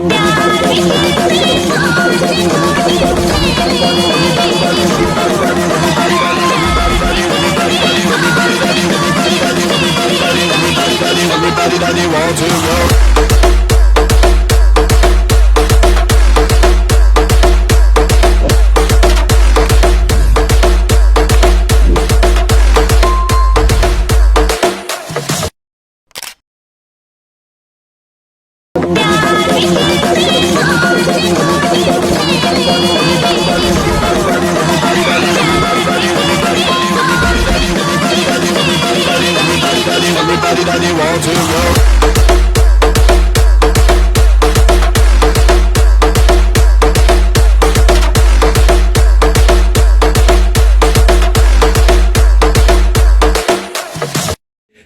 Everybody want to go. Everybody want to go.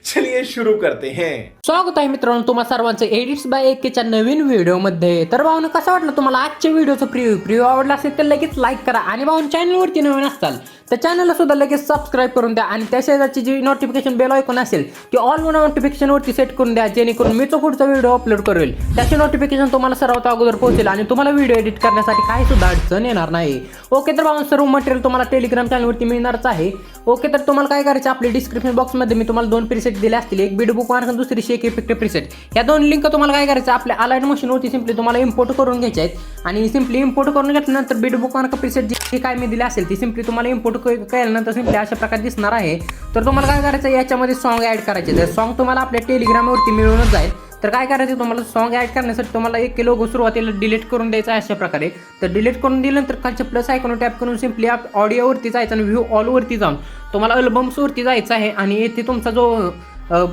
चलिए शुरू करते हैं। स्वागत आहे मित्रांनो तुम्हा सर्वांचं एडिट्स बाय एकेच्या नवीन व्हिडिओमध्ये। तर भाऊनो कसा वाटलं तुम्हाला आजच्या व्हिडिओचा प्रिव्ह्यू आवडला असेल तर लगेच लाईक करा आणि भाऊन चॅनलवरती नवीन असाल तर चॅनलला सुद्धा लगेच सबस्क्राईब करून द्या आणि त्या शेजारची जी नोटिफिकेशन बेल आयकॉन असेल ती ऑल नोटिफिकेशनवरती सेट करून द्या जेणेकरून मी तो पुढचा व्हिडिओ अपलोड करेल त्याची नोटिफिकेशन तुम्हाला सर्वात अगोदर पोहोचेल आणि तुम्हाला व्हिडिओ एडिट करण्यासाठी काही सुद्धा अडचण येणार नाही। ओके तर भाऊन सर्व मटेरियल तुम्हाला टेलिग्राम चॅनलवरती मिळणारच आहे। ओके तर तुम्हाला काय करायचं आपल्या डिस्क्रिप्शन बॉक्समध्ये मी तुम्हाला दोन प्रीसेट दिले असतील, एक बीट बुक आणि दुसरी शेक इफेक्ट प्रीसेट। या दोन लिंक तुम्हाला काय करायचं आपल्या अलाइड मशीनवरती सिंपली तुम्हाला इम्पोर्ट करून घ्यायचे आहेत आणि सिंपली इम्पोर्ट करून घेतल्यानंतर बीट बुक आणि प्रीसेट जी काय मी दिली असेल ती सिंपली तुम्हाला इम्पोर्ट केल्यानंतर सिंपली अशा प्रकारे दिसणार आहे। तर तुम्हाला काय करायचं याच्यामध्ये सॉन्ग ऍड करायचे, तर सॉन्ग तुम्हाला आपल्या टेलिग्रामवरती मिळूनच जाईल। तर काय करायचं तुम्हाला सॉन्ग ऍड करण्यासाठी तुम्हाला एक लोगो सुरुवातीला डिलीट करून द्यायचा आहे अशा प्रकारे। तर डिलीट करून दिल्यानंतर खालच्या प्लस आयकॉन टॅप करून सिंपली ऑडिओवरती जायचं आणि व्ह्यू ऑलवरती जाऊन तुम्हाला अल्बम्सवरती जायचं आहे आणि येथे तुमचा जो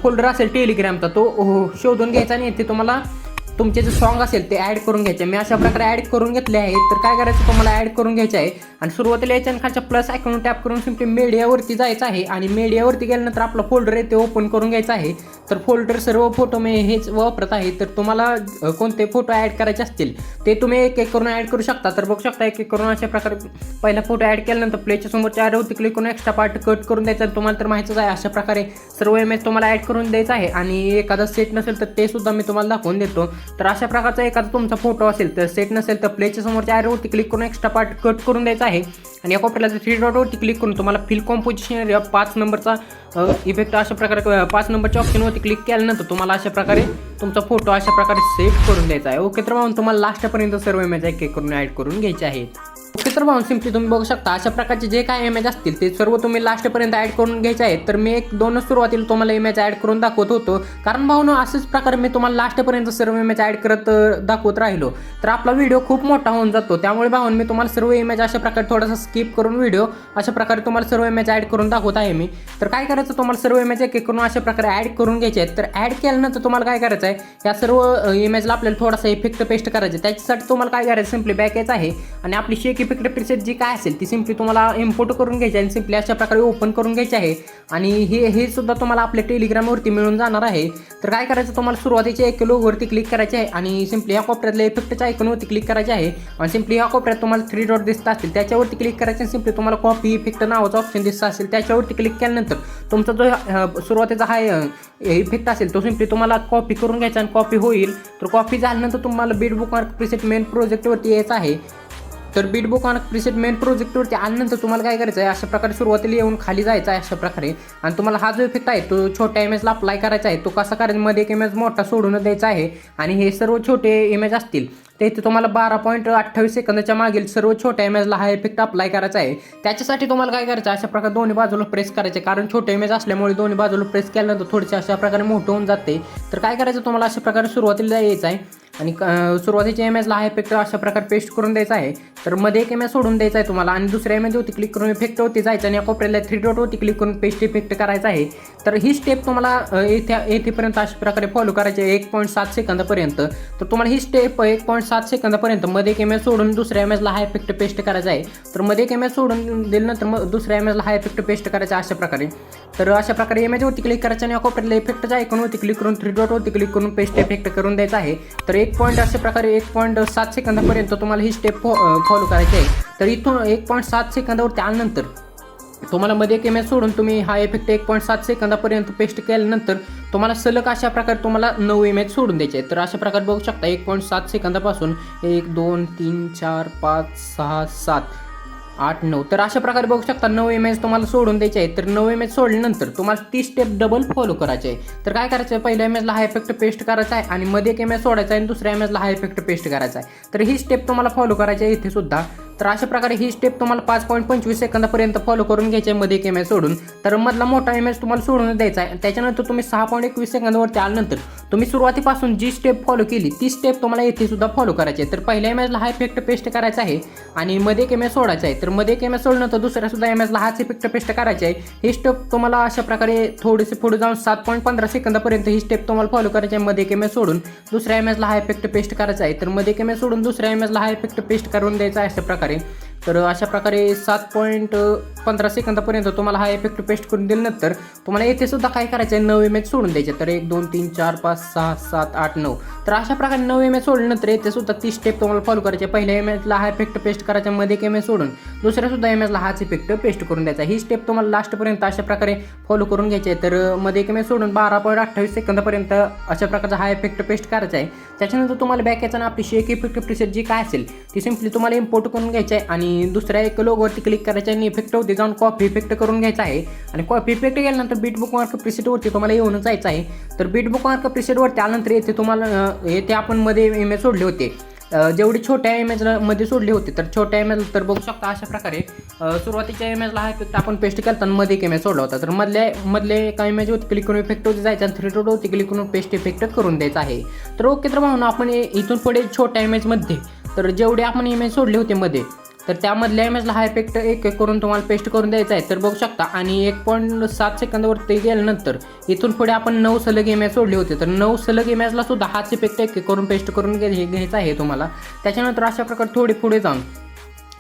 फोल्डर असेल टेलिग्रामचा तो शोधून घ्यायचा आणि येथे तुम्हाला तुमचे जे सॉन्ग असेल ते ॲड करून घ्यायचे। मी अशा प्रकारे ॲड करून घेतले आहे। तर काय करायचं तुम्हाला ॲड करून घ्यायचे आहे आणि सुरुवातीला याच्या खालच्या प्लस आयकॉन टॅप करून सिंपली मीडियावरती जायचं आहे आणि मीडियावरती गेल्यानंतर आपला फोल्डर आहे ते ओपन करून घ्यायचा आहे। तर फोल्डर सर्व फोटो मी हेच वापरत आहे। तर तुम्हाला कोणते फोटो ॲड करायचे असतील ते तुम्ही एक एक करून ॲड करू शकता। तर बघू शकता एक एक करून अशा प्रकारे पहिला फोटो ॲड केल्यानंतर प्लेच्या समोरच्या ॲरोवरती क्लिक करून एक्स्ट्रा पार्ट कट करून द्यायचा। तुम्हाला तर माहितीच आहे अशा प्रकारे सर्व इमेज तुम्हाला ॲड करून द्यायचा आहे आणि एखादा सेट नसेल तर ते सुद्धा मी तुम्हाला दाखवून देतो। तर अशा प्रकारचा एखादा तुमचा फोटो असेल तर सेट नसेल तर प्लेच्या समोरच्या ॲरोवरती क्लिक करून एक्स्ट्रा पार्ट कट करून द्यायचा आहे आणि या कोपऱ्याला 3 डॉटवरती क्लिक करून तुम्हाला फिल कॉम्पोजिशन एरिया 5 नंबरचा इफेक्ट अशा प्रकारे 5 नंबरच्या ऑप्शनवरती क्लिक केल्यानंतर तुम्हाला अशा प्रकारे तुमचा फोटो अशा प्रकारे सेव्ह करून द्यायचा आहे। ओके तर भाऊन तुम्हाला लास्टपर्यंत सर्व इमेज एक एक करून ॲड करून घ्यायचे आहेत। ओके तर भाऊन सिंपली तुम्ही बघू शकता अशा प्रकारचे जे काय इमेज असतील ते सर्व तुम्ही लास्टपर्यंत ॲड करून घ्यायचे आहेत। तर मी एक दोनच सुरुवातीला तुम्हाला इमेज ॲड करून दाखवत होतो कारण भाऊनो अशाच प्रकारे मी तुम्हाला लास्टपर्यंत सर्व इमेज ॲड करत दाखवत राहिलो तर आपला व्हिडिओ खूप मोठा होऊन जातो। त्यामुळे भाऊन मी तुम्हाला सर्व इमेज अशा प्रकारे थोडासा स्किप करून व्हिडिओ अशा प्रकारे तुम्हाला सर्व इमेज ॲड करून दाखवत आहे मी। तर काय करायचं तुम्हाला सर्व इमेज एक एक करून अशा प्रकारे ॲड करून घ्यायचे आहेत। तर ॲड केल्यानंतर तुम्हाला काय करायचं आहे या सर्व इमेजला आपल्याला थोडासा इफेक्ट पेस्ट करायचा आहे। त्याच्यासाठी तुम्हाला काय करायचं सिंपली बॅक यायचं आहे आणि आपली शेक इफेक्ट प्रीसेट जी काय असेल ती सिंपली तुम्हाला इम्पोर्ट करून घ्यायची आणि सिंपली अशा प्रकारे ओपन करून घ्यायची आहे आणि हे सुद्धा तुम्हाला आपल्या टेलिग्रामवरती मिळून जाणार आहे। तर काय करायचं तुम्हाला सुरुवातीच्या एक लोगोवरती क्लिक करायचे आहे आणि सिंपली या कोपऱ्यातल्या इफेक्टच्या आयकॉनवरती क्लिक करायचे आहे आणि सिंपली या कोपऱ्यात तुम्हाला 3 डॉट दिसत असतील त्याच्यावरती क्लिक करायचे आणि सिंपली तुम्हाला कॉपी इफेक्ट नावाचा ऑप्शन दिसत असेल त्याच्यावरती क्लिक केल्यानंतर तुमचा जो सुरुवातीचा हा इफेक्ट असेल तो सिंपली तुम्हाला कॉपी करून घ्यायचा आणि कॉपी होईल। तर कॉपी झाल्यानंतर तुम्हाला बीट बुक प्रीसेट मेन प्रोजेक्टवरती यायचं आहे। तर बीट बुक आणि प्रीसेट मेन प्रोजेक्टवरती आल्यानंतर तुम्हाला काय करायचं आहे अशा प्रकारे सुरुवातीला येऊन खाली जायचं आहे अशा प्रकारे आणि तुम्हाला हा जो इफेक्ट आहे तो छोट्या इमेजला अप्लाय करायचा आहे। तो कसा करायचा मध्ये एक इमेज मोठा सोडून द्यायचा आहे आणि हे सर्व छोटे इमेज असतील ते तुम्हाला 12.28 सेकंदाच्या मागील सर्व छोट्या इमेजला हा इफेक्ट अप्लाय करायचा आहे। त्याच्यासाठी तुम्हाला काय करायचं अशा प्रकारे दोन्ही बाजूला प्रेस करायचे कारण छोटे इमेज असल्यामुळे दोन्ही बाजूला प्रेस केल्यानंतर थोडेसे अशा प्रकारे मोठं होऊन जाते। तर काय करायचं तुम्हाला अशा प्रकारे सुरुवातीला यायचं आहे आणि सुरुवातीच्या इमेजला हा इफेक्ट अशा प्रकारे पेस्ट करून द्यायचा आहे। तर मध्ये एक इमेज सोडून द्यायचा आहे तुम्हाला आणि दुसऱ्या इमेजवरती क्लिक करून इफेक्टवरती जायचं आणि या कोपऱ्याला 3 डॉटवरती क्लिक करून पेस्ट इफेक्ट करायचा आहे। तर ही स्टेप तुम्हाला येथेपर्यंत अशा प्रकारे फॉलो करायची आहे 1.7 सेकंदापर्यंत। तर तुम्हाला ही स्टेप 1.7 सेकंदापर्यंत मध्ये एक इमेज सोडून दुसऱ्या इमेजला हा इफेक्ट पेस्ट करायचा आहे। तर मध्ये एक इमेज सोडून दिल्यानंतर मग दुसऱ्या इमेजला हा इफेक्ट पेस्ट करायचा अशा प्रकारे। तर अशा प्रकारे इमेजवरती क्लिक करायचं आणि या कोपऱ्याला इफेक्टच्या आयकॉनवरती क्लिक करून 3 डॉटवरती क्लिक करून पेस्ट इफेक्ट करून द्यायचा आहे। तर 1 प्रकारे 1.7 सेकंदापर्यंत तुम्हाला ही स्टेप फॉलो करायची आहे। तर इथून 1.7 सेकंदावरती आल्यानंतर तुम्हाला मध्ये एक इमेज सोडून तुम्ही हा इफेक्ट 1.7 सेकंदापर्यंत पेस्ट केल्यानंतर तुम्हाला सलग अशा प्रकारे तुम्हाला 9 इमेज सोडून द्यायचे आहेत. तर अशा प्रकारे बघू शकता 1.7 सेकंदापासून 1 2 3 4 5 6 7 8 9 तर अशा प्रकारे बघू शकता 9 इमेज तुम्हाला सोडून द्यायचे आहेत. तर 9 इमेज सोडल्यानंतर तुम्हाला ती स्टेप डबल फॉलो करायची आहे. तर काय करायचं आहे, पहिल्या इमेजला हा इफेक्ट पेस्ट करायचा आहे आणि मध्ये एक इमेज सोडायचा आहे आणि दुसऱ्या इमेजला हा इफेक्ट पेस्ट करायचा आहे. तर ही स्टेप तुम्हाला फॉलो करायची आहे इथे सुद्धा. तर अशा प्रकारे ही स्टेप तुम्हाला 5.25 सेकंदापर्यंत फॉलो करून घ्यायची आहे मध्ये एक इमेज सोडून. तर मधला मोठा इमेज तुम्हाला सोडून द्यायचा आहे. त्याच्यानंतर तुम्ही 6.21 सेकंदावरती आल्यानंतर तुम्ही सुरुवातीपासून जी स्टेप फॉलो केली ती स्टेप तुम्हाला इथे सुद्धा फॉलो करायची आहे. तर पहिल्या इमेजला हा इफेक्ट पेस्ट करायचा आहे आणि मध्ये एक इमेज सोडायचा आहे. तर मध्ये एक इमेज सोडल्यानंतर दुसऱ्या सुद्धा इमेजला हाच इफेक्ट पेस्ट करायचा आहे. ही स्टेप तुम्हाला अशा प्रकारे थोडीशी पुढे जाऊन 7.15 सेकंदापर्यंत ही स्टेप तुम्हाला फॉलो करायची आहे. मध्ये एक इमेज सोडून दुसऱ्या इमेजला हा इफेक्ट पेस्ट करायचा आहे. तर मध्ये एक इमेज सोडून दुसऱ्या इमेजला हा इफेक्ट पेस्ट करून द्यायचा आहे अशा प्रकारे. तर अशा प्रकारे 7.15 सेकंदापर्यंत तुम्हाला हा इफेक्ट पेस्ट करून दिल्यानंतर तुम्हाला येथे सुद्धा काय करायचं आहे, 9 इमेज सोडून द्यायचे. तर 1 2 3 4 5 6 7 8 9 तर अशा प्रकारे 9 इमेज सोडल्यानंतर येथे सुद्धा ती स्टेप तुम्हाला फॉलो करायची. पहिल्या इमेजला हा इफेक्ट पेस्ट करायचा, मध्ये एक इमेज सोडून दुसऱ्या सुद्धा इमेजला हाच इफेक्ट पेस्ट करून द्यायचा. ही स्टेप तुम्हाला लास्टपर्यंत अशा प्रकारे फॉलो करून घ्यायची आहे. तर मध्ये एक इमेज सोडून 12.28 सेकंदापर्यंत अशा प्रकारचा हा इफेक्ट पेस्ट करायचा आहे. त्याच्यानंतर तुम्हाला बॅक यायचा आपली शेक इफेक्ट प्रिसेट जी काय असेल ती सिम्पली तुम्हाला इम्पोर्ट करून घ्यायची आहे आणि दुसऱ्या एक लोगोवरती क्लिक करायचं आणि इफेक्ट होते जाऊन कॉपी इफेक्ट करून घ्यायचा आहे. आणि कॉपी इफेक्ट गेल्यानंतर बीट बुकमार्क प्रिसेटवरती तुम्हाला येऊन जायचं आहे. तर बीट बुकमार्क प्रिसेटवरती आल्यानंतर येथे तुम्हाला येथे आपण मध्ये इमेज सोडले होते, जेवढी छोट्या इमेजमध्ये सोडले होते तर छोट्या इमेज तर बघू शकता अशा प्रकारे सुरुवातीच्या इमेजला हा इफेक्ट आपण पेस्ट केला आणि मध्ये एक इमेज सोडला होता. तर मधले एका इमेजवरती क्लिक करून इफेक्ट होते जायचं आणि 3 डॉटवरती क्लिक करून पेस्ट इफेक्ट करून द्यायचा आहे. तर ओके, तर म्हणून आपण इथून पुढे छोट्या इमेजमध्ये तर जेवढे आपण इमेज सोडले होते मध्ये तर त्यामधल्या इमेजला हा इफेक्ट एक एक करून तुम्हाला पेस्ट करून द्यायचा आहे. तर बघू शकता आणि 1.7 सेकंदावरती गेल्यानंतर इथून पुढे आपण 9 सलग इमेज सोडले होते. तर 9 सलग इमेजला सुद्धा हाच इफेक्ट एक एक करून पेस्ट करून घ्यायचा आहे तुम्हाला. त्याच्यानंतर अशा प्रकारे थोडी पुढे जाऊन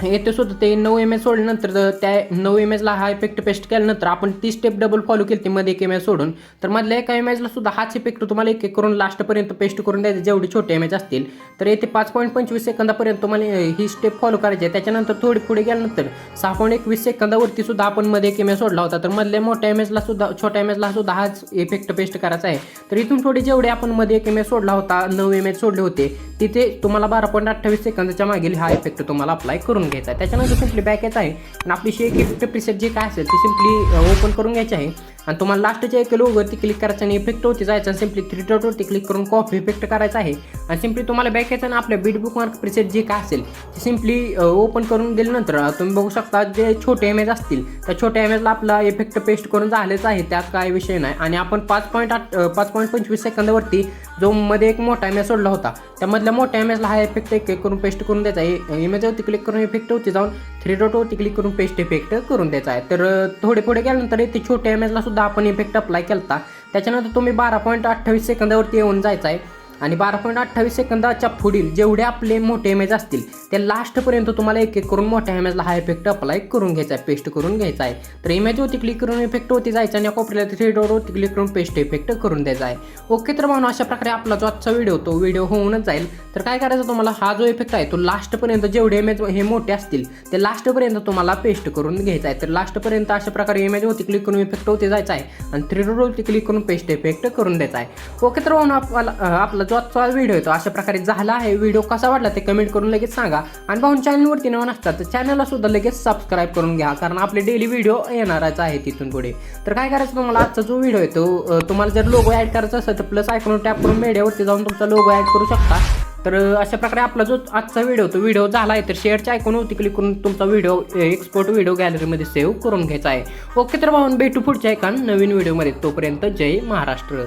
येथे सुद्धा ते 9 इमेज सोडल्यानंतर त्या 9 इमेजला हा इफेक्ट पेस्ट केल्यानंतर आपण ती स्टेप डबल फॉलो केली ती मध्ये एक इमेज सोडून. तर मधल्या एका इमेजला सुद्धा हाच इफेक्ट तुम्हाला एक एक करून लास्टपर्यंत पेस्ट करून द्यायचे जेवढे छोटे इमेज असतील. तर येथे 5.25 सेकंदापर्यंत तुम्हाला ही स्टेप फॉलो करायची आहे. त्याच्यानंतर थोडी पुढे गेल्यानंतर 6.21 सेकंदावरती सुद्धा आपण मध्ये एक इमेज सोडला होता. तर मधल्या मोठ्या इमेजला सुद्धा छोट्या इमेजला सुद्धा हाच इफेक्ट पेस्ट करायचा आहे. तर इथून थोडे जेवढे आपण मध्ये एक इमेज सोडला होता, 9 इमेज सोडले होते, तिथे तुम्हाला 12.28 सेकंदाच्या मागील हा इफेक्ट तुम्हाला अप्लाय करून घ्यायचा आहे. त्याच्यानंतर सिम्पली बॅक यायचं आहे आणि आपली शेक इफेक्ट प्रिसेट जे काय असेल ती सिम्पली ओपन करून घ्यायची आहे आणि तुम्हाला लास्टच्या एक लोगोवरती क्लिक करायचं आणि इफेक्ट होती जायचं आणि सिम्पली 3 डॉटवरती क्लिक करून कॉपी इफेक्ट करायचा आहे. आणि सिम्पली तुम्हाला बॅक यायचं आणि आपल्या बीट बुकमार्क प्रिसेट जे काय असेल ते सिम्पली ओपन करून दिल्यानंतर तुम्ही बघू शकता जे छोटे इमेज असतील त्या छोट्या इमेजला आपला इफेक्ट पेस्ट करून झालेच आहे, त्यात काय विषय नाही. आणि आपण 5.25 सेकंदावरती जो मध्ये एक मोठा इमेज सोडला होता त्यामधल्या मोठ्या इमेजला हा इफेक्ट एक एक करून पेस्ट करून द्यायचा आहे. इमेजवरती क्लिक करून इफेक्ट होती जाऊन 3 डॉटवरती क्लिक करून पेस्ट इफेक्ट करून द्यायचा आहे. तर थोडे पुढे गेल्यानंतर इथे छोट्या इमेजला सुद्धा आपण इफेक्ट अप्लाय केला. त्याच्यानंतर तुम्ही 12.28 सेकंदावरती येऊन जायचं आहे आणि 12.28 सेकंदाच्या पुढील जेवढे आपले मोठे इमेज असतील त्या लास्टपर्यंत तुम्हाला एक एक करून मोठ्या इमेजला हा इफेक्ट अप्लाय करून घ्यायचा आहे, पेस्ट करून घ्यायचा आहे. तर इमेजवरती क्लिक करून इफेक्ट होती जायचं आणि कोपऱ्याला 3 डॉटवरती क्लिक करून पेस्ट इफेक्ट करून द्यायचा आहे. ओके, तर म्हणून अशा प्रकारे आपला जो आजचा व्हिडिओ होऊनच जाईल. तर काय करायचं तुम्हाला, हा जो इफेक्ट आहे तो लास्टपर्यंत जेवढे इमेज हे मोठे असतील ते लास्टपर्यंत तुम्हाला पेस्ट करून घ्यायचा आहे. तर लास्टपर्यंत अशा प्रकारे इमेजवरती क्लिक करून इफेक्ट होते जायचं आहे आणि 3 डॉटवरती क्लिक करून पेस्ट इफेक्ट करून द्यायचा आहे. ओके, तर म्हणून आपला जो आजचा व्हिडिओ आहे तो अशा प्रकारे झाला आहे. व्हिडिओ कसा वाटला ते कमेंट करून लगेच सांगा आणि भाऊन चॅनलवरती नवीन असतात तर चॅनलला सुद्धा लगेच सबस्क्राईब करून घ्या, कारण आपले डेली व्हिडिओ येणारच आहे तिथून पुढे. तर काय करायचं तुम्हाला, आजचा जो व्हिडिओ आहे तो तुम्हाला जर लोगो ॲड करायचा असेल तर प्लस आयकॉन टॅप करून मीडियावरती जाऊन तुमचा लोगो ॲड करू शकता. तर अशा प्रकारे आपला जो आजचा व्हिडिओ झाला आहे तर शेअरच्या आयकॉनवरती क्लिक करून तुमचा व्हिडिओ एक्सपोर्ट व्हिडिओ गॅलरीमध्ये सेव्ह करून घ्यायचा आहे. ओके, तर भाऊन भेटू पुढच्या एका नवीन व्हिडिओमध्ये. तोपर्यंत जय महाराष्ट्र.